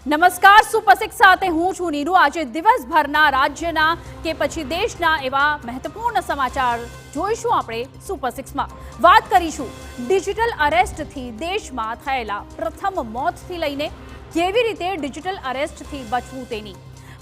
નમસ્કાર, super six સાથે હું છું નીરુ। આજે દિવસભરના રાજ્યના કે પછી દેશના એવા મહત્વપૂર્ણ સમાચાર જોઈશું આપણે સુપર સિક્સમાં। વાત કરીશું ડિજિટલ અરેસ્ટથી દેશમાં થયેલા પ્રથમ મોતથી લઈને કેવી રીતે ડિજિટલ અરેસ્ટથી બચવું તેની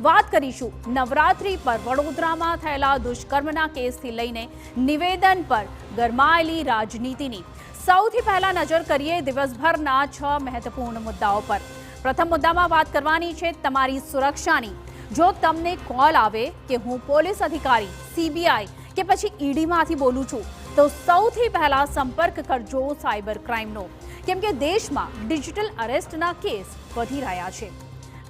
વાત કરીશું। નવરાત્રી પર વડોદરામાં થયેલા દુષ્કર્મના કેસથી લઈને નિવેદન પર ગરમાયેલી રાજનીતિની સૌથી પહેલા નજર કરીએ દિવસભરના 6 મહત્વપૂર્ણ મુદ્દાઓ પર। પ્રથમ મુદ્દામાં વાત કરવાની છે તમારી સુરક્ષાની। જો તમને કોલ આવે કે હું પોલીસ અધિકારી, સીબીઆઈ કે પછી ઈડીમાંથી બોલું છું તો સૌથી પહેલા સંપર્ક કરજો સાયબર ક્રાઇમનો, કેમ કે દેશમાં ડિજિટલ અરેસ્ટના કેસ વધી રહ્યા છે।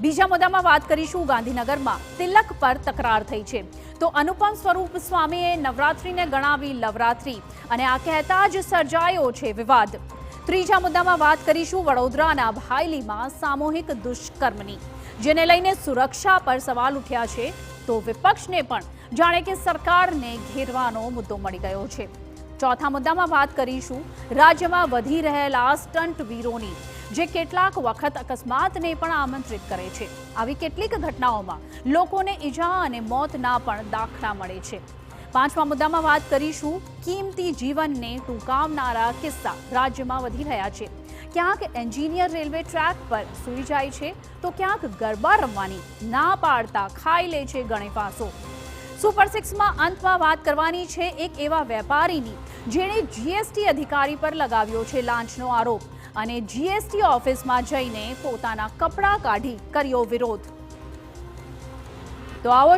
બીજા મુદ્દામાં વાત કરીશું ગાંધીનગરમાં તિલક પર તકરાર થઈ છે તો અનુપમ સ્વરૂપ સ્વામીએ નવરાત્રીને ગણાવી લવરાત્રી અને આ કહેતા જ સર્જાયો છે વિવાદ। ત્રીજા મુદ્દામાં વાત કરીશું વડોદરાના ભાયલીમાં સામૂહિક દુષ્કર્મની, જેને લઈને સુરક્ષા પર સવાલ ઉઠ્યા છે તો વિપક્ષને પણ જાણે કે સરકારને ઘેરવાનો મુદ્દો મળી ગયો છે। ચોથા મુદ્દામાં વાત કરીશું રાજ્યમાં વધી રહેલા સ્ટંટવીરોની, જે કેટલાક વખત અકસ્માતને પણ આમંત્રિત કરે છે। આવી કેટલીક ઘટનાઓમાં લોકોને ઈજા અને મોતના પણ દાખલા મળે છે। પાંચમા મુદ્દામાં વાત કરીશું કિંમતી જીવનને ટૂંકાવનારા કિસ્સા રાજ્યમાં વધી રહ્યા છે। ક્યાંક એન્જિનિયર રેલવે ટ્રેક પર સૂઈ જાય છે તો ક્યાંક ગરબા રમવાની ના પાડતા ખાઈ લે છે ગણેફાંસો। સુપર સિક્સમાં અંતમાં વાત કરવાની છે એક એવા વેપારીની જેણે જીએસટી અધિકારી પર લગાવ્યો છે લાંચનો આરોપ અને જીએસટી ઓફિસમાં જઈને પોતાના કપડાં કાઢી કર્યો વિરોધ। તો આવો